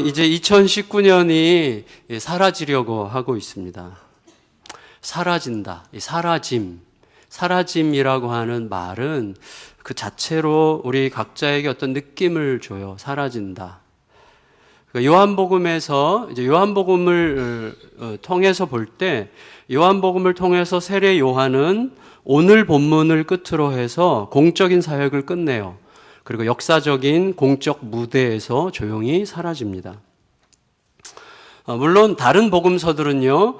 이제 2019년이 사라지려고 하고 있습니다. 사라진다, 사라짐이라고 하는 말은 그 자체로 우리 각자에게 어떤 느낌을 줘요. 사라진다. 요한복음에서 이제 요한복음을 통해서 볼 때, 요한복음을 통해서 세례 요한은 오늘 본문을 끝으로 해서 공적인 사역을 끝내요. 그리고 역사적인 공적 무대에서 조용히 사라집니다. 물론 다른 복음서들은요,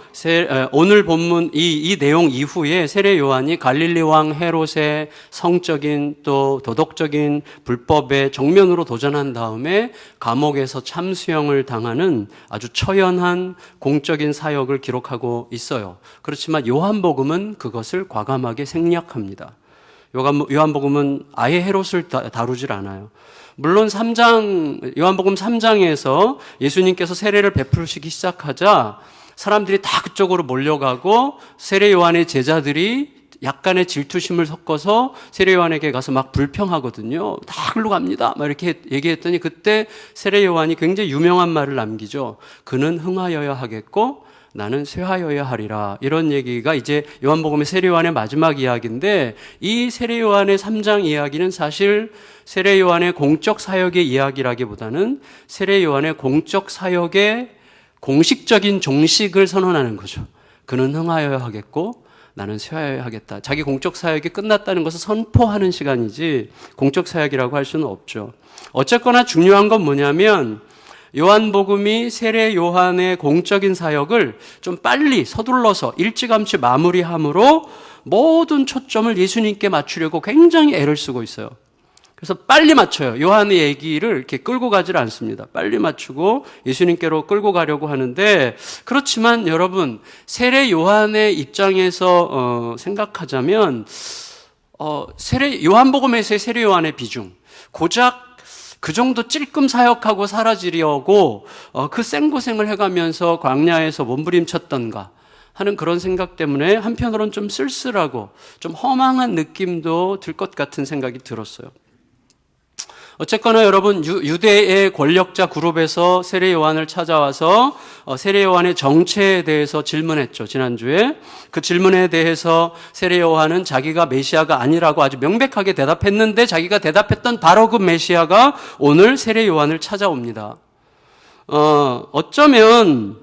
오늘 본문 이 내용 이후에 세례 요한이 갈릴리 왕 헤롯의 성적인 또 도덕적인 불법에 정면으로 도전한 다음에 감옥에서 참수형을 당하는 아주 처연한 공적인 사역을 기록하고 있어요. 그렇지만 요한복음은 그것을 과감하게 생략합니다. 요한복음은 아예 헤롯을 다루질 않아요. 물론 요한복음 3장에서 예수님께서 세례를 베풀시기 시작하자 사람들이 다 그쪽으로 몰려가고 세례 요한의 제자들이 약간의 질투심을 섞어서 세례 요한에게 가서 막 불평하거든요. 다 글로 갑니다. 막 이렇게 얘기했더니 그때 세례 요한이 굉장히 유명한 말을 남기죠. 그는 흥하여야 하겠고 나는 쇠하여야 하리라. 이런 얘기가 이제 요한복음의 세례 요한의 마지막 이야기인데, 이 세례 요한의 3장 이야기는 사실 세례 요한의 공적 사역의 이야기라기보다는 세례 요한의 공적 사역의 공식적인 종식을 선언하는 거죠. 그는 흥하여야 하겠고 나는 쇠하여야 하겠다. 자기 공적 사역이 끝났다는 것을 선포하는 시간이지 공적 사역이라고 할 수는 없죠. 어쨌거나 중요한 건 뭐냐면, 요한복음이 세례 요한의 공적인 사역을 좀 빨리 서둘러서 일찌감치 마무리함으로 모든 초점을 예수님께 맞추려고 굉장히 애를 쓰고 있어요. 그래서 빨리 맞춰요. 요한의 얘기를 이렇게 끌고 가질 않습니다. 빨리 맞추고 예수님께로 끌고 가려고 하는데, 그렇지만 여러분, 세례 요한의 입장에서 생각하자면 요한복음에서의 세례 요한의 비중, 고작 그 정도 찔끔 사역하고 사라지려고 그 생고생을 해가면서 광야에서 몸부림쳤던가 하는 그런 생각 때문에 한편으로는 좀 쓸쓸하고 좀 허망한 느낌도 들 것 같은 생각이 들었어요. 어쨌거나 여러분, 유대의 권력자 그룹에서 세례 요한을 찾아와서 세례 요한의 정체에 대해서 질문했죠. 지난주에 그 질문에 대해서 세례 요한은 자기가 메시아가 아니라고 아주 명백하게 대답했는데, 자기가 대답했던 바로 그 메시아가 오늘 세례 요한을 찾아옵니다. 어쩌면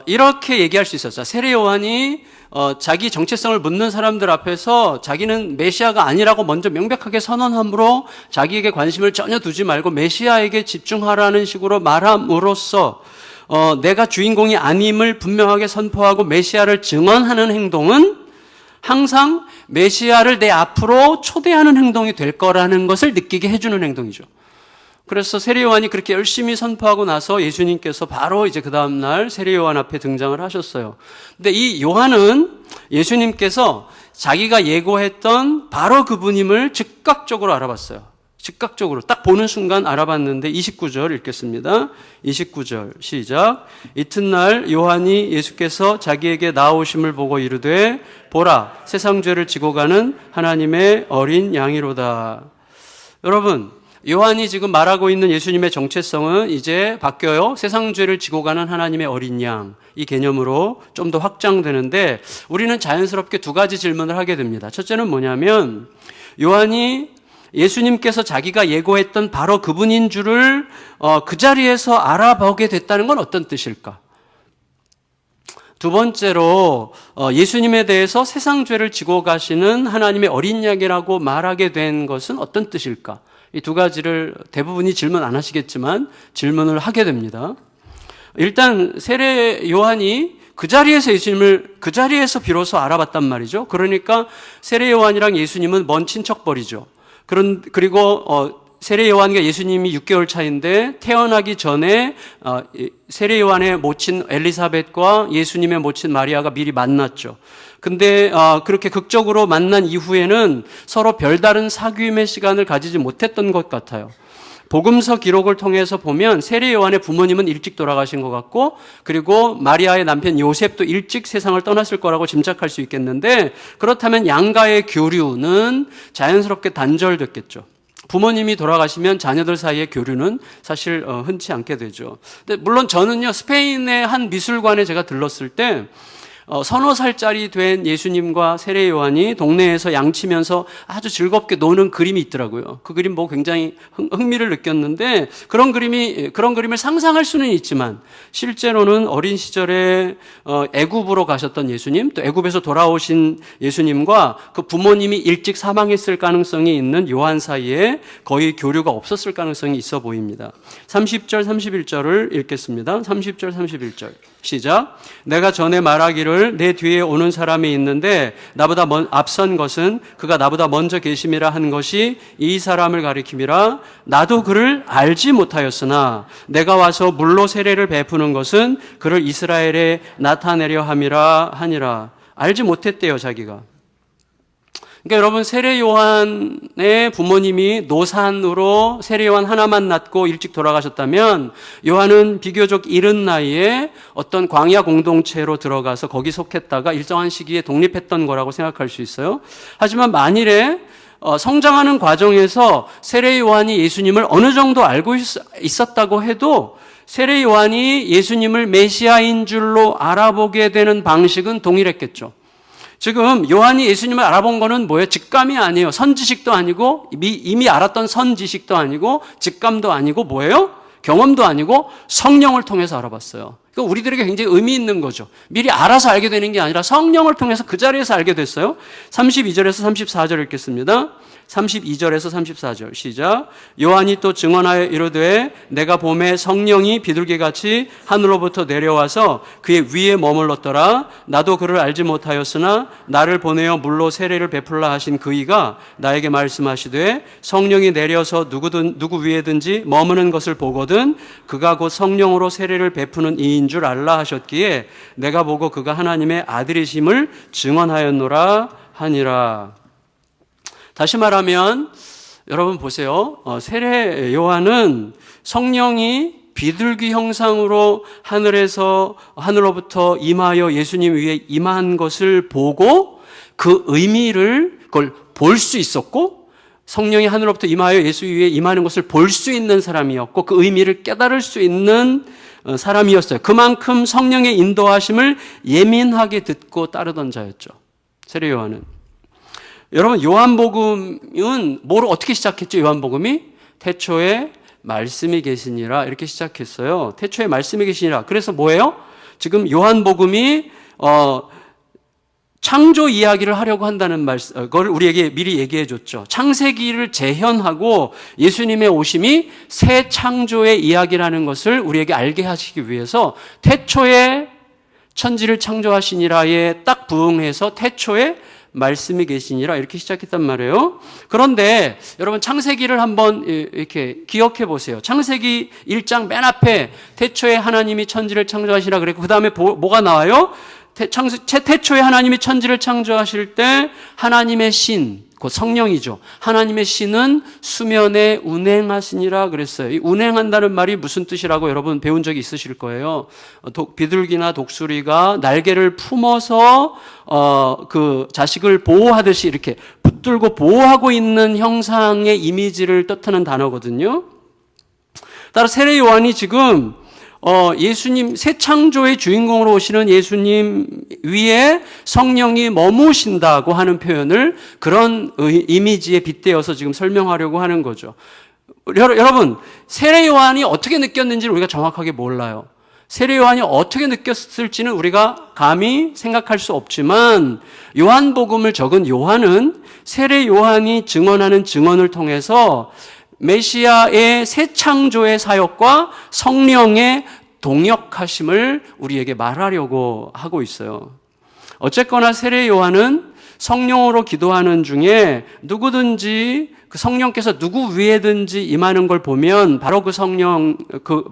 이렇게 얘기할 수 있었죠. 세례 요한이 자기 정체성을 묻는 사람들 앞에서 자기는 메시아가 아니라고 먼저 명백하게 선언함으로 자기에게 관심을 전혀 두지 말고 메시아에게 집중하라는 식으로 말함으로써 내가 주인공이 아님을 분명하게 선포하고 메시아를 증언하는 행동은 항상 메시아를 내 앞으로 초대하는 행동이 될 거라는 것을 느끼게 해주는 행동이죠. 그래서 세례 요한이 그렇게 열심히 선포하고 나서 예수님께서 바로 이제 그 다음날 세례 요한 앞에 등장을 하셨어요. 근데 이 요한은 예수님께서 자기가 예고했던 바로 그분임을 즉각적으로 알아봤어요. 즉각적으로 딱 보는 순간 알아봤는데, 29절 읽겠습니다. 29절 시작. 이튿날 요한이 예수께서 자기에게 나오심을 보고 이르되 보라, 세상 죄를 지고 가는 하나님의 어린 양이로다. 여러분, 요한이 지금 말하고 있는 예수님의 정체성은 이제 바뀌어요. 세상 죄를 지고 가는 하나님의 어린 양, 이 개념으로 좀 더 확장되는데, 우리는 자연스럽게 두 가지 질문을 하게 됩니다. 첫째는 뭐냐면, 요한이 예수님께서 자기가 예고했던 바로 그분인 줄을 그 자리에서 알아보게 됐다는 건 어떤 뜻일까? 두 번째로 예수님에 대해서 세상 죄를 지고 가시는 하나님의 어린 양이라고 말하게 된 것은 어떤 뜻일까? 이 두 가지를 대부분이 질문 안 하시겠지만 질문을 하게 됩니다. 일단 세례 요한이 그 자리에서 예수님을 그 자리에서 비로소 알아봤단 말이죠. 그러니까 세례 요한이랑 예수님은 먼 친척벌이죠. 그리고 세례 요한과 예수님이 6개월 차인데, 태어나기 전에 세례 요한의 모친 엘리사벳과 예수님의 모친 마리아가 미리 만났죠. 근데 그렇게 극적으로 만난 이후에는 서로 별다른 사귐의 시간을 가지지 못했던 것 같아요. 복음서 기록을 통해서 보면 세례 요한의 부모님은 일찍 돌아가신 것 같고, 그리고 마리아의 남편 요셉도 일찍 세상을 떠났을 거라고 짐작할 수 있겠는데, 그렇다면 양가의 교류는 자연스럽게 단절됐겠죠. 부모님이 돌아가시면 자녀들 사이의 교류는 사실 흔치 않게 되죠. 근데 물론 저는요, 스페인의 한 미술관에 제가 들렀을 때 서너 살짜리 된 예수님과 세례 요한이 동네에서 양치면서 아주 즐겁게 노는 그림이 있더라고요. 그 그림 보고 굉장히 흥미를 느꼈는데 그런 그림을 상상할 수는 있지만 실제로는 어린 시절에 애굽으로 가셨던 예수님, 또 애굽에서 돌아오신 예수님과 그 부모님이 일찍 사망했을 가능성이 있는 요한 사이에 거의 교류가 없었을 가능성이 있어 보입니다. 30절, 31절을 읽겠습니다. 30절, 31절. 시작. 내가 전에 말하기를 내 뒤에 오는 사람이 있는데 나보다 앞선 것은 그가 나보다 먼저 계심이라 한 것이 이 사람을 가리킴이라. 나도 그를 알지 못하였으나 내가 와서 물로 세례를 베푸는 것은 그를 이스라엘에 나타내려 함이라 하니라. 알지 못했대요, 자기가. 그러니까 여러분, 세례 요한의 부모님이 노산으로 세례 요한 하나만 낳고 일찍 돌아가셨다면 요한은 비교적 이른 나이에 어떤 광야 공동체로 들어가서 거기 속했다가 일정한 시기에 독립했던 거라고 생각할 수 있어요. 하지만 만일에 성장하는 과정에서 세례 요한이 예수님을 어느 정도 알고 있었다고 해도 세례 요한이 예수님을 메시아인 줄로 알아보게 되는 방식은 동일했겠죠. 지금 요한이 예수님을 알아본 거는 뭐예요? 직감이 아니에요. 선지식도 아니고 이미 알았던 선지식도 아니고 직감도 아니고 뭐예요? 경험도 아니고 성령을 통해서 알아봤어요. 그러니까 우리들에게 굉장히 의미 있는 거죠. 미리 알아서 알게 되는 게 아니라 성령을 통해서 그 자리에서 알게 됐어요. 32절에서 34절 읽겠습니다. 32절에서 34절 시작. 요한이 또 증언하여 이르되 내가 봄에 성령이 비둘기같이 하늘로부터 내려와서 그의 위에 머물렀더라. 나도 그를 알지 못하였으나 나를 보내어 물로 세례를 베풀라 하신 그이가 나에게 말씀하시되 성령이 내려서 누구 위에든지 머무는 것을 보거든 그가 곧 성령으로 세례를 베푸는 이인 줄 알라 하셨기에 내가 보고 그가 하나님의 아들이심을 증언하였노라 하니라. 다시 말하면 여러분 보세요. 세례 요한은 성령이 비둘기 형상으로 하늘로부터 임하여 예수님 위에 임한 것을 보고 그 의미를 그걸 볼 수 있었고 성령이 하늘로부터 임하여 예수 위에 임하는 것을 볼 수 있는 사람이었고 그 의미를 깨달을 수 있는 사람이었어요. 그만큼 성령의 인도하심을 예민하게 듣고 따르던 자였죠. 세례 요한은. 여러분, 요한복음은 뭐로 어떻게 시작했죠? 요한복음이 태초에 말씀이 계시니라 이렇게 시작했어요. 태초에 말씀이 계시니라. 그래서 뭐예요? 지금 요한복음이 창조 이야기를 하려고 한다는 그걸 우리에게 미리 얘기해 줬죠. 창세기를 재현하고 예수님의 오심이 새 창조의 이야기라는 것을 우리에게 알게 하시기 위해서 태초에 천지를 창조하시니라에 딱 부응해서 태초에 말씀이 계시니라 이렇게 시작했단 말이에요. 그런데 여러분 창세기를 한번 이렇게 기억해 보세요. 창세기 1장 맨 앞에 태초에 하나님이 천지를 창조하시라 그랬고 그 다음에 뭐가 나와요? 태초에 하나님이 천지를 창조하실 때 하나님의 신, 곧 성령이죠. 하나님의 신은 수면에 운행하시니라 그랬어요. 이 운행한다는 말이 무슨 뜻이라고 여러분 배운 적이 있으실 거예요. 비둘기나 독수리가 날개를 품어서 그 자식을 보호하듯이 이렇게 붙들고 보호하고 있는 형상의 이미지를 뜻하는 단어거든요. 따라 세례 요한이 지금 예수님 새 창조의 주인공으로 오시는 예수님 위에 성령이 머무신다고 하는 표현을 그런 이미지에 빗대어서 지금 설명하려고 하는 거죠. 여러분, 세례 요한이 어떻게 느꼈는지를 우리가 정확하게 몰라요. 세례 요한이 어떻게 느꼈을지는 우리가 감히 생각할 수 없지만 요한복음을 적은 요한은 세례 요한이 증언하는 증언을 통해서 메시아의 새 창조의 사역과 성령의 동역하심을 우리에게 말하려고 하고 있어요. 어쨌거나 세례 요한은 성령으로 기도하는 중에 누구든지 그 성령께서 누구 위에든지 임하는 걸 보면 바로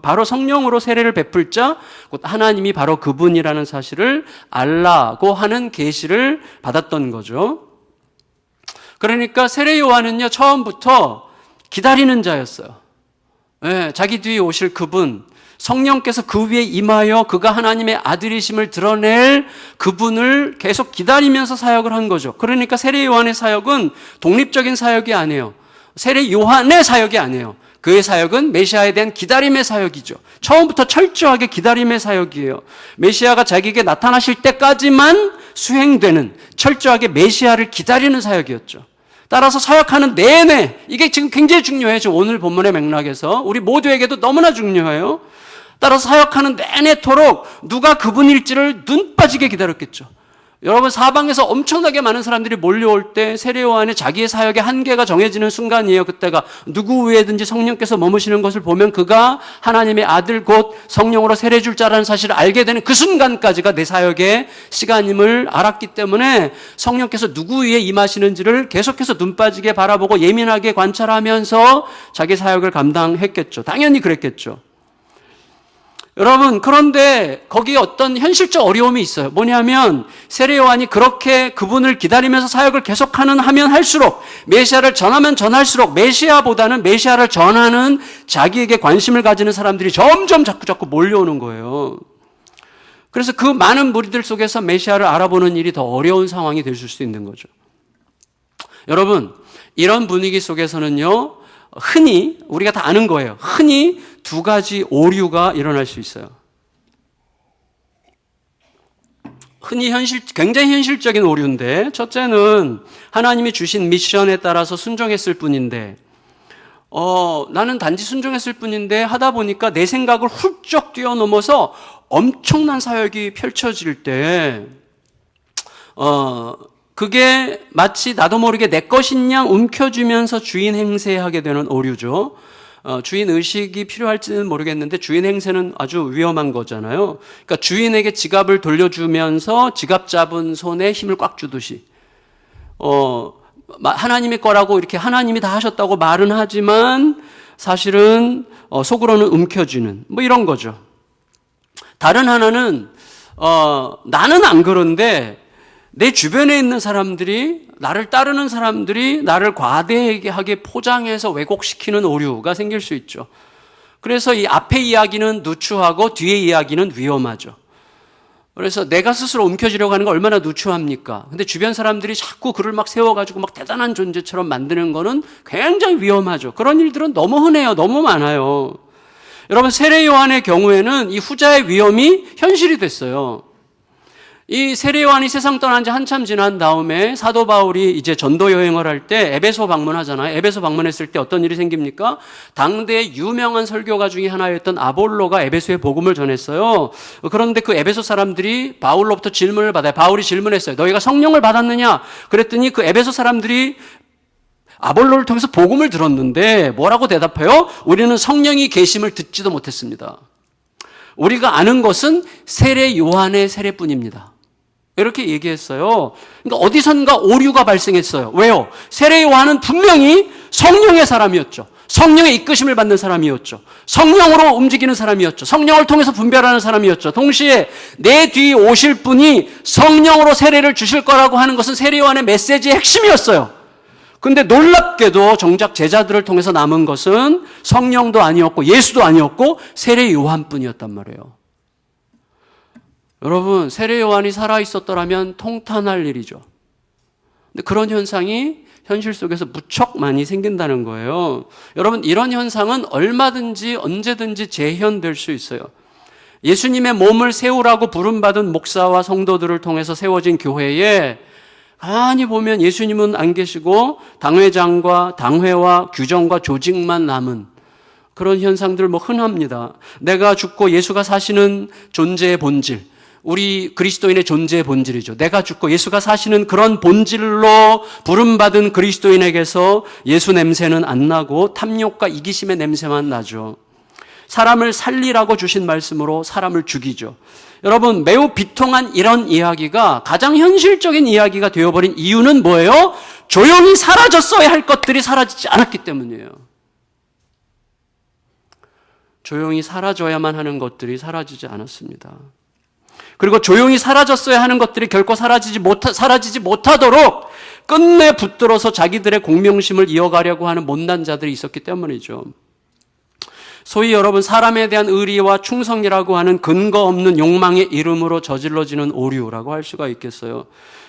바로 성령으로 세례를 베풀 자, 곧 하나님이 바로 그분이라는 사실을 알라고 하는 계시를 받았던 거죠. 그러니까 세례 요한은요, 처음부터 기다리는 자였어요. 네, 자기 뒤에 오실 그분, 성령께서 그 위에 임하여 그가 하나님의 아들이심을 드러낼 그분을 계속 기다리면서 사역을 한 거죠. 그러니까 세례 요한의 사역은 독립적인 사역이 아니에요. 세례 요한의 사역이 아니에요. 그의 사역은 메시아에 대한 기다림의 사역이죠. 처음부터 철저하게 기다림의 사역이에요. 메시아가 자기에게 나타나실 때까지만 수행되는 철저하게 메시아를 기다리는 사역이었죠. 따라서 사역하는 내내, 이게 지금 굉장히 중요해요. 지금 오늘 본문의 맥락에서 우리 모두에게도 너무나 중요해요. 따라서 사역하는 내내토록 누가 그분일지를 눈 빠지게 기다렸겠죠. 여러분, 사방에서 엄청나게 많은 사람들이 몰려올 때 세례 요한이 자기의 사역의 한계가 정해지는 순간이에요. 그때가 누구 위에든지 성령께서 머무시는 것을 보면 그가 하나님의 아들 곧 성령으로 세례 줄 자라는 사실을 알게 되는 그 순간까지가 내 사역의 시간임을 알았기 때문에 성령께서 누구 위에 임하시는지를 계속해서 눈 빠지게 바라보고 예민하게 관찰하면서 자기 사역을 감당했겠죠. 당연히 그랬겠죠. 여러분, 그런데 거기에 어떤 현실적 어려움이 있어요. 뭐냐면 세례 요한이 그렇게 그분을 기다리면서 사역을 계속하면 할수록, 메시아를 전하면 전할수록 메시아보다는 메시아를 전하는 자기에게 관심을 가지는 사람들이 점점 자꾸 몰려오는 거예요. 그래서 그 많은 무리들 속에서 메시아를 알아보는 일이 더 어려운 상황이 될 수 있는 거죠. 여러분, 이런 분위기 속에서는요, 흔히 우리가 다 아는 거예요. 흔히 두 가지 오류가 일어날 수 있어요. 흔히 굉장히 현실적인 오류인데, 첫째는 하나님이 주신 미션에 따라서 순종했을 뿐인데, 나는 단지 순종했을 뿐인데 하다 보니까 내 생각을 훌쩍 뛰어넘어서 엄청난 사역이 펼쳐질 때, 그게 마치 나도 모르게 내 것인 양 움켜쥐면서 주인 행세하게 되는 오류죠. 주인 의식이 필요할지는 모르겠는데 주인 행세는 아주 위험한 거잖아요. 그러니까 주인에게 지갑을 돌려주면서 지갑 잡은 손에 힘을 꽉 주듯이, 하나님의 거라고 이렇게 하나님이 다 하셨다고 말은 하지만 사실은 속으로는 움켜쥐는 뭐 이런 거죠. 다른 하나는 나는 안 그런데 내 주변에 있는 사람들이, 나를 따르는 사람들이 나를 과대하게 포장해서 왜곡시키는 오류가 생길 수 있죠. 그래서 이 앞에 이야기는 누추하고 뒤에 이야기는 위험하죠. 그래서 내가 스스로 움켜쥐려고 하는 거 얼마나 누추합니까? 근데 주변 사람들이 자꾸 그를 막 세워가지고 막 대단한 존재처럼 만드는 거는 굉장히 위험하죠. 그런 일들은 너무 흔해요. 너무 많아요. 여러분, 세례 요한의 경우에는 이 후자의 위험이 현실이 됐어요. 이 세례 요한이 세상 떠난 지 한참 지난 다음에 사도 바울이 이제 전도 여행을 할 때 에베소 방문하잖아요. 에베소 방문했을 때 어떤 일이 생깁니까? 당대의 유명한 설교가 중에 하나였던 아볼로가 에베소에 복음을 전했어요. 그런데 그 에베소 사람들이 바울로부터 질문을 받아요. 바울이 질문했어요. 너희가 성령을 받았느냐? 그랬더니 그 에베소 사람들이 아볼로를 통해서 복음을 들었는데 뭐라고 대답해요? 우리는 성령이 계심을 듣지도 못했습니다. 우리가 아는 것은 세례 요한의 세례뿐입니다. 이렇게 얘기했어요. 그러니까 어디선가 오류가 발생했어요. 왜요? 세례 요한은 분명히 성령의 사람이었죠. 성령의 이끄심을 받는 사람이었죠. 성령으로 움직이는 사람이었죠. 성령을 통해서 분별하는 사람이었죠. 동시에 내 뒤에 오실 분이 성령으로 세례를 주실 거라고 하는 것은 세례 요한의 메시지의 핵심이었어요. 근데 놀랍게도 정작 제자들을 통해서 남은 것은 성령도 아니었고 예수도 아니었고 세례 요한뿐이었단 말이에요. 여러분, 세례 요한이 살아있었더라면 통탄할 일이죠. 근데 그런 현상이 현실 속에서 무척 많이 생긴다는 거예요. 여러분, 이런 현상은 얼마든지 언제든지 재현될 수 있어요. 예수님의 몸을 세우라고 부름받은 목사와 성도들을 통해서 세워진 교회에 가만히 보면 예수님은 안 계시고 당회장과 당회와 규정과 조직만 남은 그런 현상들 뭐 흔합니다. 내가 죽고 예수가 사시는 존재의 본질, 우리 그리스도인의 존재의 본질이죠. 내가 죽고 예수가 사시는 그런 본질로 부름받은 그리스도인에게서 예수 냄새는 안 나고 탐욕과 이기심의 냄새만 나죠. 사람을 살리라고 주신 말씀으로 사람을 죽이죠. 여러분, 매우 비통한 이런 이야기가 가장 현실적인 이야기가 되어버린 이유는 뭐예요? 조용히 사라졌어야 할 것들이 사라지지 않았기 때문이에요. 조용히 사라져야만 하는 것들이 사라지지 않았습니다. 그리고 조용히 사라졌어야 하는 것들이 결코 사라지지 못하도록 끝내 붙들어서 자기들의 공명심을 이어가려고 하는 못난 자들이 있었기 때문이죠. 소위 여러분 사람에 대한 의리와 충성이라고 하는 근거 없는 욕망의 이름으로 저질러지는 오류라고 할 수가 있겠어요.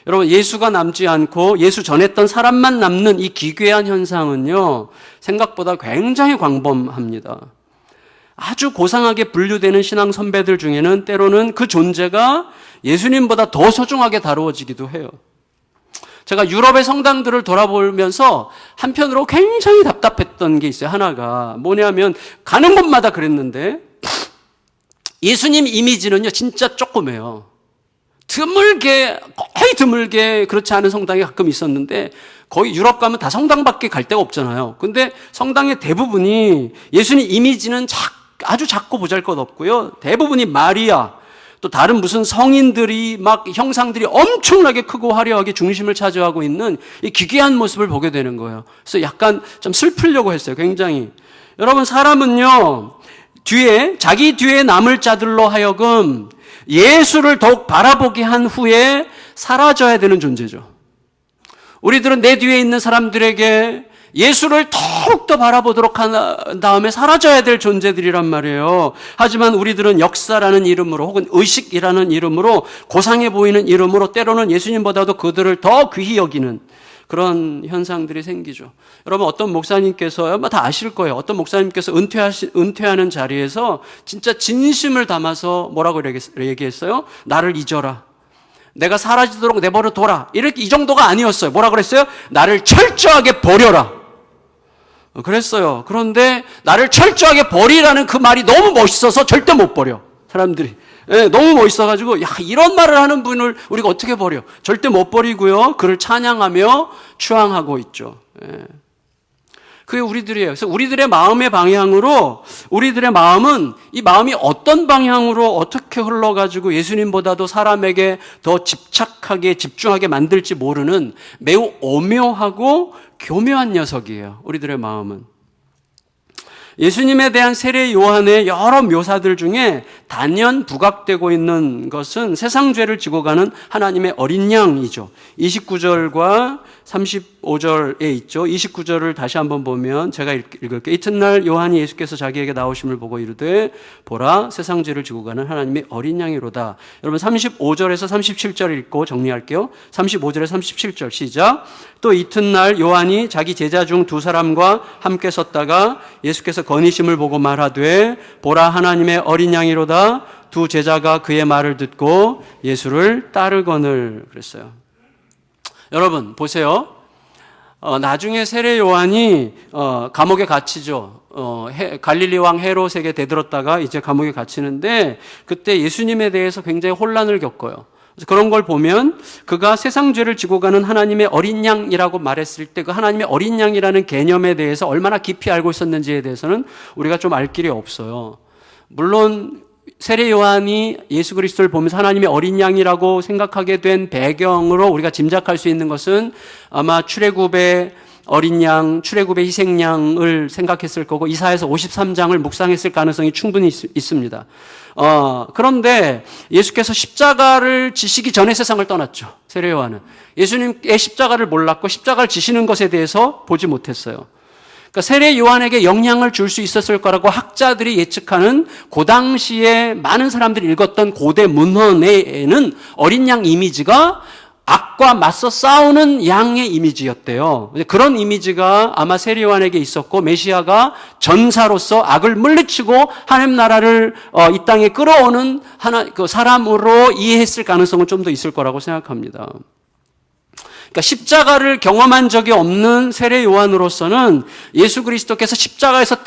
여러분 예수가 남지 않고 예수 전했던 사람만 남는 이 기괴한 현상은요, 생각보다 굉장히 광범합니다. 아주 고상하게 분류되는 신앙 선배들 중에는 때로는 그 존재가 예수님보다 더 소중하게 다루어지기도 해요. 제가 유럽의 성당들을 돌아보면서 한편으로 굉장히 답답했던 게 있어요. 하나가 뭐냐면 가는 곳마다 그랬는데 예수님 이미지는요 진짜 조그매요. 거의 드물게 그렇지 않은 성당이 가끔 있었는데 거의 유럽 가면 다 성당밖에 갈 데가 없잖아요. 근데 성당의 대부분이 예수님 이미지는 아주 작고 보잘것없고요. 대부분이 마리아, 또 다른 무슨 성인들이 막 형상들이 엄청나게 크고 화려하게 중심을 차지하고 있는 이 기괴한 모습을 보게 되는 거예요. 그래서 약간 좀 슬프려고 했어요. 굉장히. 여러분 사람은요 자기 뒤에 남을 자들로 하여금 예수를 더욱 바라보게 한 후에 사라져야 되는 존재죠. 우리들은 내 뒤에 있는 사람들에게 예수를 더욱더 바라보도록 한 다음에 사라져야 될 존재들이란 말이에요. 하지만 우리들은 역사라는 이름으로 혹은 의식이라는 이름으로 고상해 보이는 이름으로 때로는 예수님보다도 그들을 더 귀히 여기는 그런 현상들이 생기죠. 여러분 어떤 목사님께서 다 아실 거예요. 어떤 목사님께서 은퇴하는 자리에서 진짜 진심을 담아서 뭐라고 얘기했어요? 나를 잊어라. 내가 사라지도록 내버려 둬라. 이 정도가 아니었어요. 뭐라 그랬어요? 나를 철저하게 버려라. 그랬어요. 그런데 나를 철저하게 버리라는 그 말이 너무 멋있어서 절대 못 버려. 사람들이. 너무 멋있어가지고 이런 말을 하는 분을 우리가 어떻게 버려? 절대 못 버리고요. 그를 찬양하며 추앙하고 있죠. 그게 우리들이에요. 그래서 우리들의 마음의 방향으로 우리들의 마음은 이 마음이 어떤 방향으로 어떻게 흘러가지고 예수님보다도 사람에게 더 집중하게 만들지 모르는 매우 오묘하고 교묘한 녀석이에요. 우리들의 마음은. 예수님에 대한 세례 요한의 여러 묘사들 중에 단연 부각되고 있는 것은 세상 죄를 지고 가는 하나님의 어린 양이죠. 29절과 35절에 있죠. 29절을 다시 한번 보면 제가 읽을게요. 이튿날 요한이 예수께서 자기에게 나오심을 보고 이르되 보라 세상 죄를 지고 가는 하나님의 어린 양이로다. 여러분 35절에서 37절 읽고 정리할게요. 35절에서 37절 시작. 또 이튿날 요한이 자기 제자 중 두 사람과 함께 섰다가 예수께서 건의심을 보고 말하되 보라 하나님의 어린 양이로다. 두 제자가 그의 말을 듣고 예수를 따르거늘 그랬어요. 여러분 보세요. 나중에 세례 요한이 감옥에 갇히죠. 갈릴리 왕 헤롯에게 대들었다가 이제 감옥에 갇히는데 그때 예수님에 대해서 굉장히 혼란을 겪어요. 그런 걸 보면 그가 세상 죄를 지고 가는 하나님의 어린 양이라고 말했을 때 그 하나님의 어린 양이라는 개념에 대해서 얼마나 깊이 알고 있었는지에 대해서는 우리가 좀 알 길이 없어요. 물론 세례 요한이 예수 그리스도를 보면서 하나님의 어린 양이라고 생각하게 된 배경으로 우리가 짐작할 수 있는 것은 아마 출애굽의 어린 양, 출애굽의 희생양을 생각했을 거고 이사야서 53장을 묵상했을 가능성이 충분히 있습니다. 그런데 예수께서 십자가를 지시기 전에 세상을 떠났죠. 세례 요한은. 예수님의 십자가를 몰랐고 십자가를 지시는 것에 대해서 보지 못했어요. 그러니까 세례 요한에게 영향을 줄 수 있었을 거라고 학자들이 예측하는 그 당시에 많은 사람들이 읽었던 고대 문헌에는 어린 양 이미지가 악과 맞서 싸우는 양의 이미지였대요. 그런 이미지가 아마 세례 요한에게 있었고 메시아가 전사로서 악을 물리치고 하나님 나라를 이 땅에 끌어오는 그 사람으로 이해했을 가능성은 좀 더 있을 거라고 생각합니다. 그러니까 십자가를 경험한 적이 없는 세례 요한으로서는 예수 그리스도께서 십자가에서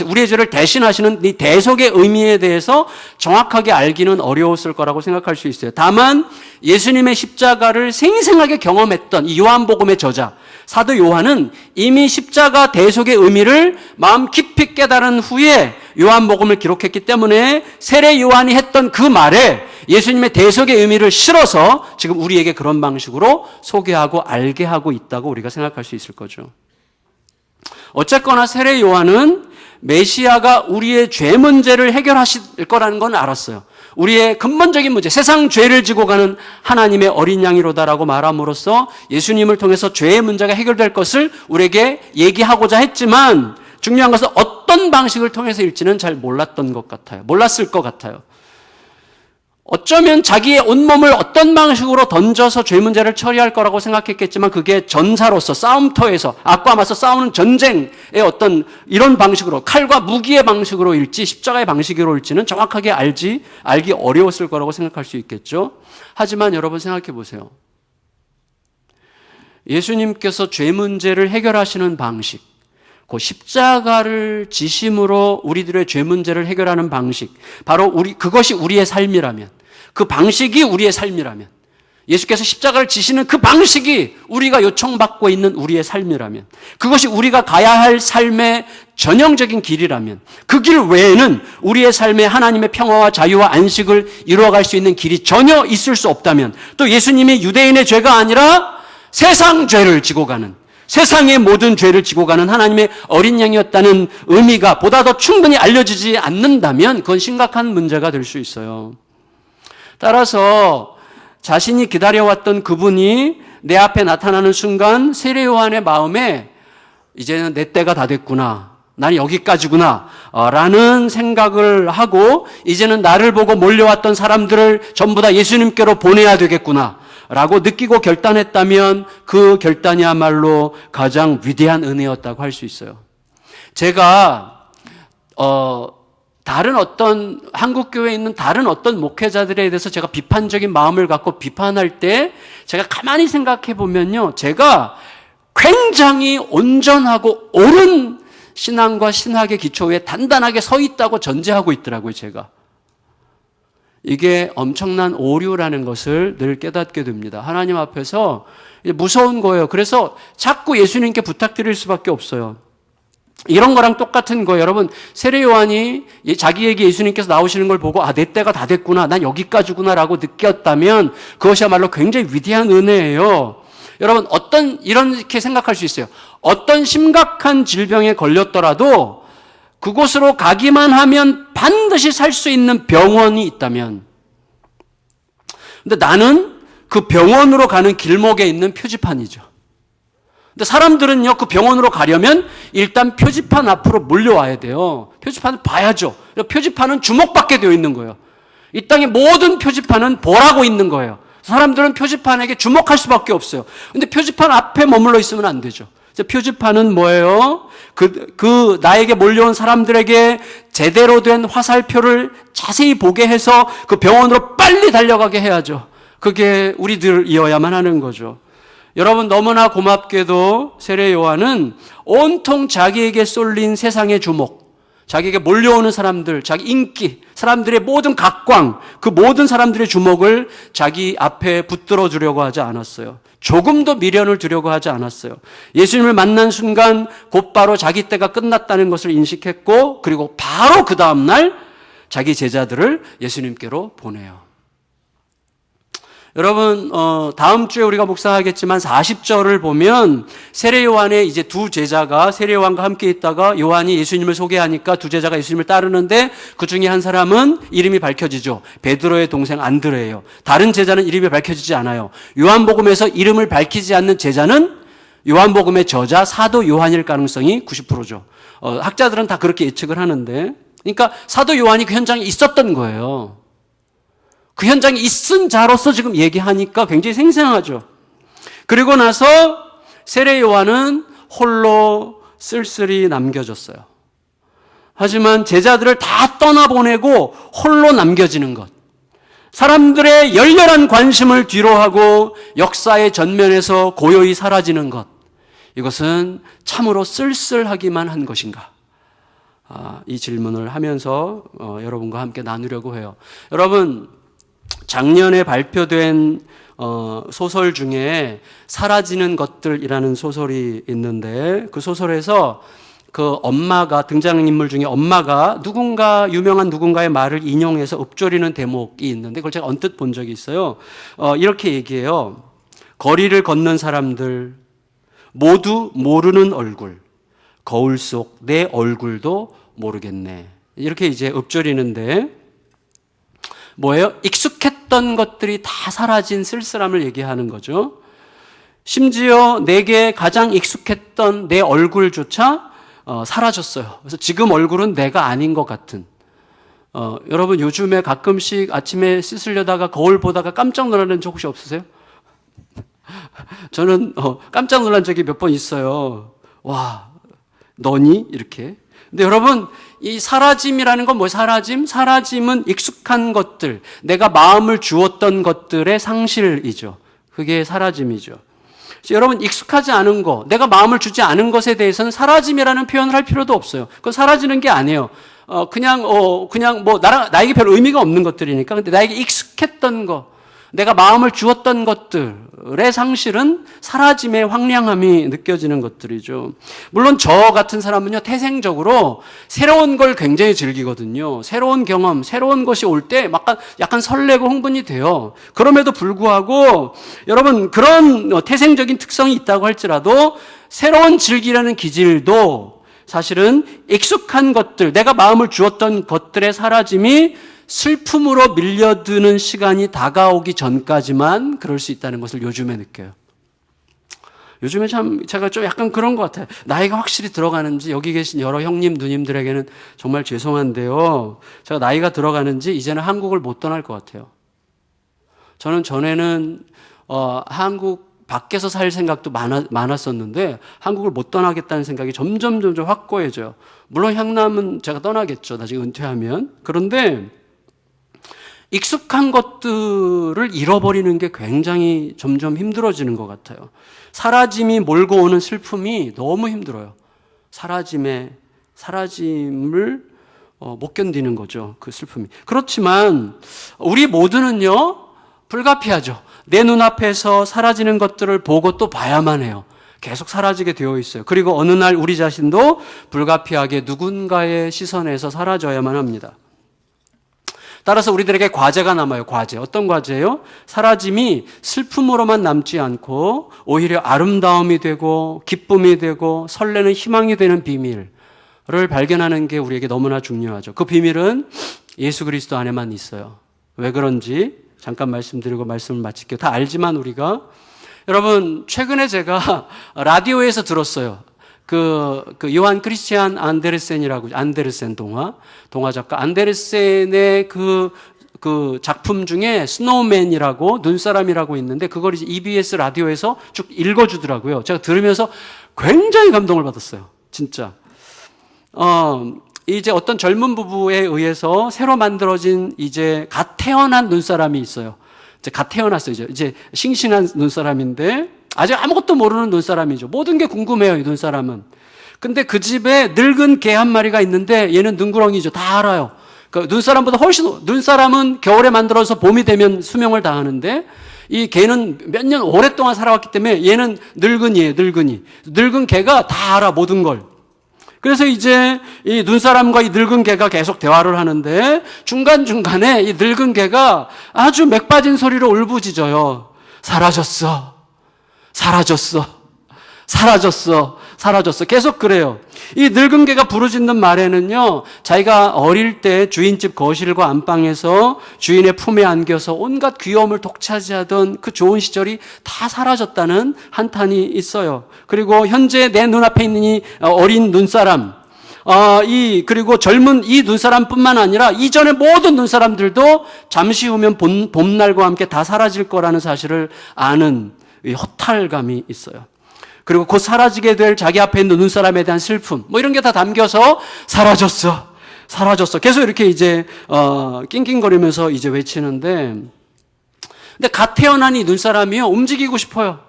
우리의 죄를 대신하시는 이 대속의 의미에 대해서 정확하게 알기는 어려웠을 거라고 생각할 수 있어요. 다만 예수님의 십자가를 생생하게 경험했던 이 요한복음의 저자 사도 요한은 이미 십자가 대속의 의미를 마음 깊이 깨달은 후에 요한복음을 기록했기 때문에 세례 요한이 했던 그 말에 예수님의 대속의 의미를 실어서 지금 우리에게 그런 방식으로 소개하고 알게 하고 있다고 우리가 생각할 수 있을 거죠. 어쨌거나 세례 요한은 메시아가 우리의 죄 문제를 해결하실 거라는 건 알았어요. 우리의 근본적인 문제, 세상 죄를 지고 가는 하나님의 어린 양이로다라고 말함으로써 예수님을 통해서 죄의 문제가 해결될 것을 우리에게 얘기하고자 했지만 중요한 것은 어떤 어떤 방식을 통해서 일지는 잘 몰랐던 것 같아요. 몰랐을 것 같아요. 어쩌면 자기의 온몸을 어떤 방식으로 던져서 죄 문제를 처리할 거라고 생각했겠지만 그게 전사로서 싸움터에서 악과 맞서 싸우는 전쟁의 어떤 이런 방식으로 칼과 무기의 방식으로 일지 십자가의 방식으로 일지는 정확하게 알기 어려웠을 거라고 생각할 수 있겠죠. 하지만 여러분 생각해 보세요. 예수님께서 죄 문제를 해결하시는 방식, 그 십자가를 지심으로 우리들의 죄 문제를 해결하는 방식, 바로 그것이 우리의 삶이라면, 그 방식이 우리의 삶이라면, 예수께서 십자가를 지시는 그 방식이 우리가 요청받고 있는 우리의 삶이라면, 그것이 우리가 가야 할 삶의 전형적인 길이라면, 그 길 외에는 우리의 삶에 하나님의 평화와 자유와 안식을 이루어갈 수 있는 길이 전혀 있을 수 없다면, 또 예수님이 유대인의 죄가 아니라 세상 죄를 지고 가는, 세상의 모든 죄를 지고 가는 하나님의 어린 양이었다는 의미가 보다 더 충분히 알려지지 않는다면 그건 심각한 문제가 될 수 있어요. 따라서 자신이 기다려왔던 그분이 내 앞에 나타나는 순간 세례 요한의 마음에 이제는 내 때가 다 됐구나, 나는 여기까지구나 라는 생각을 하고 이제는 나를 보고 몰려왔던 사람들을 전부 다 예수님께로 보내야 되겠구나 라고 느끼고 결단했다면 그 결단이야말로 가장 위대한 은혜였다고 할 수 있어요. 제가 다른 어떤 한국교회에 있는 다른 어떤 목회자들에 대해서 제가 비판적인 마음을 갖고 비판할 때 제가 가만히 생각해 보면요, 제가 굉장히 온전하고 옳은 신앙과 신학의 기초 위에 단단하게 서 있다고 전제하고 있더라고요. 제가 이게 엄청난 오류라는 것을 늘 깨닫게 됩니다. 하나님 앞에서 무서운 거예요. 그래서 자꾸 예수님께 부탁드릴 수밖에 없어요. 이런 거랑 똑같은 거예요. 여러분, 세례 요한이 자기에게 예수님께서 나오시는 걸 보고 내 때가 다 됐구나, 난 여기까지구나 라고 느꼈다면 그것이야말로 굉장히 위대한 은혜예요. 여러분, 이렇게 생각할 수 있어요. 어떤 심각한 질병에 걸렸더라도 그곳으로 가기만 하면 반드시 살 수 있는 병원이 있다면, 근데 나는 그 병원으로 가는 길목에 있는 표지판이죠. 근데 사람들은요, 그 병원으로 가려면 일단 표지판 앞으로 몰려와야 돼요. 표지판을 봐야죠. 표지판은 주목받게 되어 있는 거예요. 이 땅의 모든 표지판은 보라고 있는 거예요. 사람들은 표지판에게 주목할 수밖에 없어요. 근데 표지판 앞에 머물러 있으면 안 되죠. 표지판은 뭐예요? 나에게 몰려온 사람들에게 제대로 된 화살표를 자세히 보게 해서 그 병원으로 빨리 달려가게 해야죠. 그게 우리들이어야만 하는 거죠. 여러분, 너무나 고맙게도 세례 요한은 온통 자기에게 쏠린 세상의 주목, 자기에게 몰려오는 사람들, 자기 인기, 사람들의 모든 각광, 그 모든 사람들의 주목을 자기 앞에 붙들어 주려고 하지 않았어요. 조금도 미련을 두려고 하지 않았어요. 예수님을 만난 순간 곧바로 자기 때가 끝났다는 것을 인식했고, 그리고 바로 그 다음날 자기 제자들을 예수님께로 보내요. 여러분, 다음 주에 우리가 묵상하겠지만 40절을 보면 세례 요한의 이제 두 제자가 세례 요한과 함께 있다가 요한이 예수님을 소개하니까 두 제자가 예수님을 따르는데 그 중에 한 사람은 이름이 밝혀지죠. 베드로의 동생 안드레예요. 다른 제자는 이름이 밝혀지지 않아요. 요한복음에서 이름을 밝히지 않는 제자는 요한복음의 저자 사도 요한일 가능성이 90%죠. 학자들은 다 그렇게 예측을 하는데, 그러니까 사도 요한이 그 현장에 있었던 거예요. 그 현장에 있은 자로서 지금 얘기하니까 굉장히 생생하죠. 그리고 나서 세례 요한은 홀로 쓸쓸히 남겨졌어요. 하지만 제자들을 다 떠나보내고 홀로 남겨지는 것, 사람들의 열렬한 관심을 뒤로하고 역사의 전면에서 고요히 사라지는 것, 이것은 참으로 쓸쓸하기만 한 것인가? 이 질문을 하면서 여러분과 함께 나누려고 해요. 여러분, 작년에 발표된 소설 중에 사라지는 것들이라는 소설이 있는데, 그 소설에서 그 엄마가, 등장인물 중에 엄마가 유명한 누군가의 말을 인용해서 읊조리는 대목이 있는데, 그걸 제가 언뜻 본 적이 있어요. 이렇게 얘기해요. 거리를 걷는 사람들 모두 모르는 얼굴, 거울 속 내 얼굴도 모르겠네. 이렇게 이제 읊조리는데, 뭐예요? 익숙했던 것들이 다 사라진 쓸쓸함을 얘기하는 거죠. 심지어 내게 가장 익숙했던 내 얼굴조차 사라졌어요. 그래서 지금 얼굴은 내가 아닌 것 같은. 여러분 요즘에 가끔씩 아침에 씻으려다가 거울 보다가 깜짝 놀라는 적 혹시 없으세요? 저는 깜짝 놀란 적이 몇 번 있어요. 와, 너니? 이렇게. 근데 여러분, 이 사라짐이라는 건 뭐예요? 사라짐은 익숙한 것들, 내가 마음을 주었던 것들의 상실이죠. 그게 사라짐이죠. 여러분, 익숙하지 않은 거, 내가 마음을 주지 않은 것에 대해서는 사라짐이라는 표현을 할 필요도 없어요. 그건 사라지는 게 아니에요. 그냥 뭐, 나에게 별 의미가 없는 것들이니까. 근데 나에게 익숙했던 거, 내가 마음을 주었던 것들의 상실은 사라짐의 황량함이 느껴지는 것들이죠. 물론 저 같은 사람은요, 태생적으로 새로운 걸 굉장히 즐기거든요. 새로운 경험, 새로운 것이 올 때 약간 설레고 흥분이 돼요. 그럼에도 불구하고 여러분 그런 태생적인 특성이 있다고 할지라도 새로운 즐기라는 기질도 사실은 익숙한 것들, 내가 마음을 주었던 것들의 사라짐이 슬픔으로 밀려드는 시간이 다가오기 전까지만 그럴 수 있다는 것을 요즘에 느껴요. 요즘에 참 제가 좀 약간 그런 것 같아요. 나이가 확실히 들어가는지 여기 계신 여러 형님, 누님들에게는 정말 죄송한데요. 제가 나이가 들어가는지 이제는 한국을 못 떠날 것 같아요. 저는 전에는 한국 밖에서 살 생각도 많았었는데 한국을 못 떠나겠다는 생각이 점점 확고해져요. 물론 향남은 제가 떠나겠죠. 나중에 은퇴하면. 그런데 익숙한 것들을 잃어버리는 게 굉장히 점점 힘들어지는 것 같아요. 사라짐이 몰고 오는 슬픔이 너무 힘들어요. 사라짐을 못 견디는 거죠. 그 슬픔이. 그렇지만 우리 모두는요, 불가피하죠. 내 눈앞에서 사라지는 것들을 보고 또 봐야만 해요. 계속 사라지게 되어 있어요. 그리고 어느 날 우리 자신도 불가피하게 누군가의 시선에서 사라져야만 합니다. 따라서 우리들에게 과제가 남아요. 과제. 어떤 과제예요? 사라짐이 슬픔으로만 남지 않고 오히려 아름다움이 되고 기쁨이 되고 설레는 희망이 되는 비밀을 발견하는 게 우리에게 너무나 중요하죠. 그 비밀은 예수 그리스도 안에만 있어요. 왜 그런지 잠깐 말씀드리고 말씀을 마칠게요. 다 알지만 우리가 여러분 최근에 제가 라디오에서 들었어요. 그 요한 크리스티안 안데르센이라고, 안데르센 동화 작가 안데르센의 그 작품 중에 스노우맨이라고, 눈사람이라고 있는데 그걸 이제 EBS 라디오에서 쭉 읽어주더라고요. 제가 들으면서 굉장히 감동을 받았어요. 진짜. 이제 어떤 젊은 부부에 의해서 새로 만들어진 이제 갓 태어난 눈사람이 있어요. 이제 갓 태어났어요. 이제 싱싱한 눈사람인데 아직 아무것도 모르는 눈사람이죠. 모든 게 궁금해요, 이 눈사람은. 근데 그 집에 늙은 개 한 마리가 있는데 얘는 능구렁이죠. 다 알아요. 그 눈사람보다 눈사람은 겨울에 만들어서 봄이 되면 수명을 다하는데 이 개는 몇 년 오랫동안 살아왔기 때문에 얘는 늙은이에요, 늙은이. 늙은 개가 다 알아, 모든 걸. 그래서 이제 이 눈사람과 이 늙은 개가 계속 대화를 하는데 중간중간에 이 늙은 개가 아주 맥 빠진 소리로 울부짖어요. 사라졌어. 계속 그래요. 이 늙은 개가 부르짖는 말에는요, 자기가 어릴 때 주인집 거실과 안방에서 주인의 품에 안겨서 온갖 귀여움을 독차지하던 그 좋은 시절이 다 사라졌다는 한탄이 있어요. 그리고 현재 내 눈앞에 있는 이 어린 눈사람, 그리고 젊은 이 눈사람뿐만 아니라 이전의 모든 눈사람들도 잠시 후면 봄날과 함께 다 사라질 거라는 사실을 아는 이 허탈감이 있어요. 그리고 곧 사라지게 될 자기 앞에 있는 눈사람에 대한 슬픔, 뭐 이런 게 다 담겨서 사라졌어. 계속 이렇게 이제 낑낑거리면서 이제 외치는데, 근데 갓 태어난 이 눈사람이요, 움직이고 싶어요.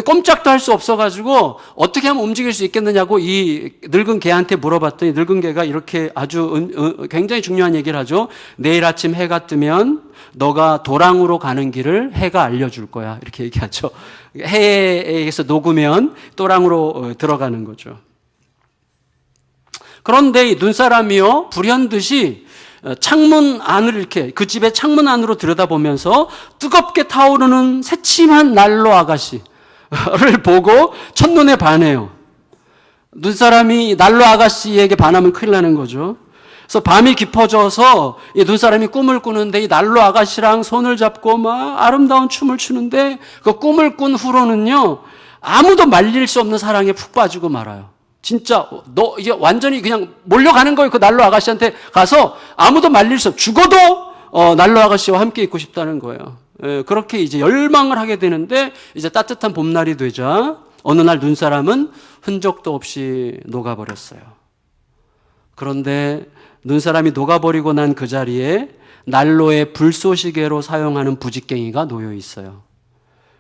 꼼짝도 할 수 없어가지고 어떻게 하면 움직일 수 있겠느냐고 이 늙은 개한테 물어봤더니 늙은 개가 이렇게 아주 굉장히 중요한 얘기를 하죠. 내일 아침 해가 뜨면 너가 도랑으로 가는 길을 해가 알려줄 거야. 이렇게 얘기하죠. 해에서 녹으면 도랑으로 들어가는 거죠. 그런데 이 눈사람이요, 불현듯이 창문 안을 이렇게 그 집의 창문 안으로 들여다보면서 뜨겁게 타오르는 새침한 난로 아가씨를 보고 첫눈에 반해요. 눈사람이 난로 아가씨에게 반하면 큰일 나는 거죠. 그래서 밤이 깊어져서 이 눈사람이 꿈을 꾸는데 이 난로 아가씨랑 손을 잡고 막 아름다운 춤을 추는데 그 꿈을 꾼 후로는요, 아무도 말릴 수 없는 사랑에 푹 빠지고 말아요. 진짜 너 이제 완전히 그냥 몰려가는 거예요. 그 난로 아가씨한테 가서 아무도 말릴 수 없어. 죽어도 난로 아가씨와 함께 있고 싶다는 거예요. 그렇게 이제 열망을 하게 되는데 이제 따뜻한 봄날이 되자 어느 날 눈사람은 흔적도 없이 녹아버렸어요. 그런데 눈사람이 녹아버리고 난 그 자리에 난로의 불쏘시개로 사용하는 부직갱이가 놓여 있어요.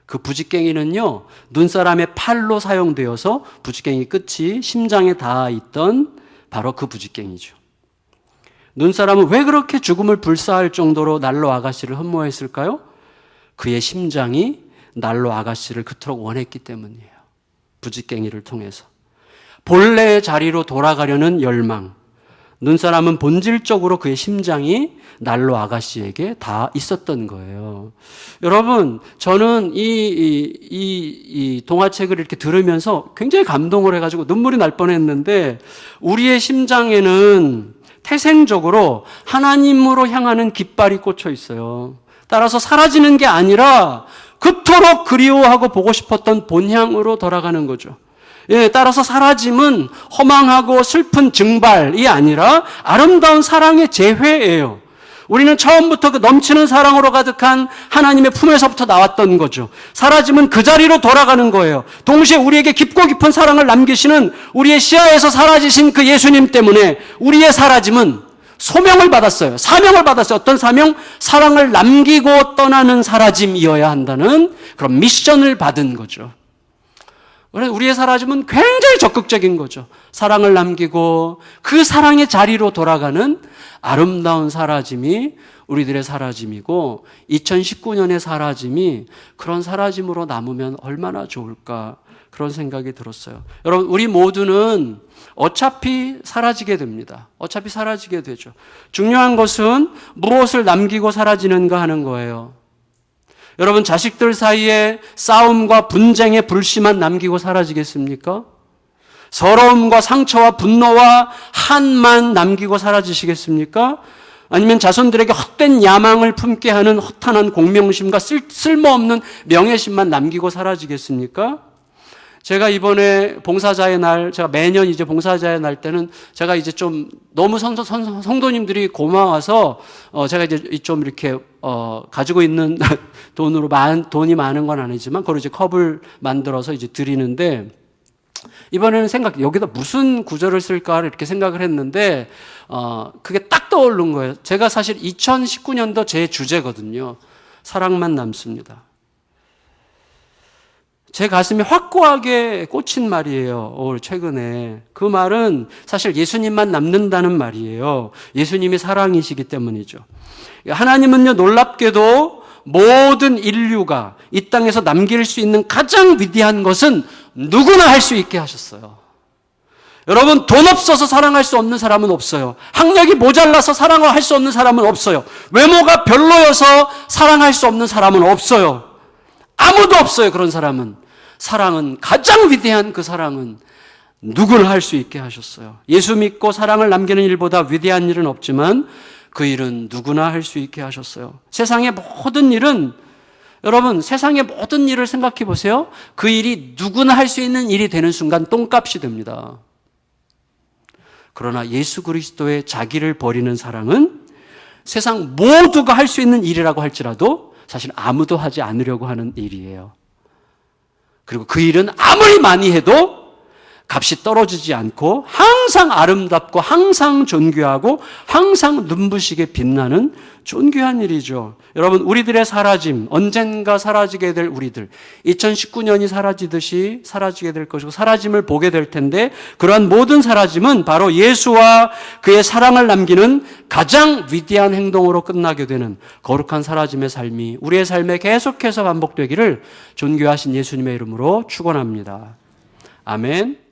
그 부직갱이는요, 눈사람의 팔로 사용되어서 부직갱이 끝이 심장에 닿아 있던 바로 그 부직갱이죠. 눈사람은 왜 그렇게 죽음을 불사할 정도로 난로 아가씨를 흠모했을까요? 그의 심장이 난로 아가씨를 그토록 원했기 때문이에요. 부직갱이를 통해서. 본래의 자리로 돌아가려는 열망. 눈사람은 본질적으로 그의 심장이 난로 아가씨에게 다 있었던 거예요. 여러분, 저는 이 동화책을 이렇게 들으면서 굉장히 감동을 해가지고 눈물이 날 뻔했는데, 우리의 심장에는 태생적으로 하나님으로 향하는 깃발이 꽂혀 있어요. 따라서 사라지는 게 아니라 그토록 그리워하고 보고 싶었던 본향으로 돌아가는 거죠. 따라서 사라짐은 허망하고 슬픈 증발이 아니라 아름다운 사랑의 재회예요. 우리는 처음부터 그 넘치는 사랑으로 가득한 하나님의 품에서부터 나왔던 거죠. 사라짐은 그 자리로 돌아가는 거예요. 동시에 우리에게 깊고 깊은 사랑을 남기시는 우리의 시야에서 사라지신 그 예수님 때문에 우리의 사라짐은 소명을 받았어요. 사명을 받았어요. 어떤 사명? 사랑을 남기고 떠나는 사라짐이어야 한다는 그런 미션을 받은 거죠. 우리의 사라짐은 굉장히 적극적인 거죠. 사랑을 남기고 그 사랑의 자리로 돌아가는 아름다운 사라짐이 우리들의 사라짐이고, 2019년의 사라짐이 그런 사라짐으로 남으면 얼마나 좋을까, 그런 생각이 들었어요. 여러분, 우리 모두는 어차피 사라지게 됩니다. 어차피 사라지게 되죠. 중요한 것은 무엇을 남기고 사라지는가 하는 거예요. 여러분, 자식들 사이에 싸움과 분쟁의 불씨만 남기고 사라지겠습니까? 서러움과 상처와 분노와 한만 남기고 사라지시겠습니까? 아니면 자손들에게 헛된 야망을 품게 하는 허탄한 공명심과 쓸모없는 명예심만 남기고 사라지겠습니까? 제가 이번에 봉사자의 날, 제가 매년 이제 봉사자의 날 때는 제가 이제 좀 너무 성도님들이 고마워서 제가 이제 좀 이렇게 가지고 있는 돈이 많은 건 아니지만 그걸 이제 컵을 만들어서 이제 드리는데, 이번에는 여기다 무슨 구절을 쓸까 이렇게 생각을 했는데 그게 딱 떠오른 거예요. 제가 사실 2019년도 제 주제거든요. 사랑만 남습니다. 제 가슴이 확고하게 꽂힌 말이에요. 올 최근에. 그 말은 사실 예수님만 남는다는 말이에요. 예수님이 사랑이시기 때문이죠. 하나님은요, 놀랍게도 모든 인류가 이 땅에서 남길 수 있는 가장 위대한 것은 누구나 할 수 있게 하셨어요. 여러분, 돈 없어서 사랑할 수 없는 사람은 없어요. 학력이 모자라서 사랑을 할 수 없는 사람은 없어요. 외모가 별로여서 사랑할 수 없는 사람은 없어요. 아무도 없어요, 그런 사람은. 사랑은, 가장 위대한 그 사랑은 누구나 할 수 있게 하셨어요. 예수 믿고 사랑을 남기는 일보다 위대한 일은 없지만 그 일은 누구나 할 수 있게 하셨어요. 세상의 모든 일은, 여러분, 세상의 모든 일을 생각해 보세요. 그 일이 누구나 할 수 있는 일이 되는 순간 똥값이 됩니다. 그러나 예수 그리스도의 자기를 버리는 사랑은 세상 모두가 할 수 있는 일이라고 할지라도 사실 아무도 하지 않으려고 하는 일이에요. 그리고 그 일은 아무리 많이 해도 값이 떨어지지 않고 항상 아름답고 항상 존귀하고 항상 눈부시게 빛나는 존귀한 일이죠. 여러분, 우리들의 사라짐, 언젠가 사라지게 될 우리들, 2019년이 사라지듯이 사라지게 될 것이고 사라짐을 보게 될 텐데, 그러한 모든 사라짐은 바로 예수와 그의 사랑을 남기는 가장 위대한 행동으로 끝나게 되는 거룩한 사라짐의 삶이 우리의 삶에 계속해서 반복되기를 존귀하신 예수님의 이름으로 축원합니다. 아멘.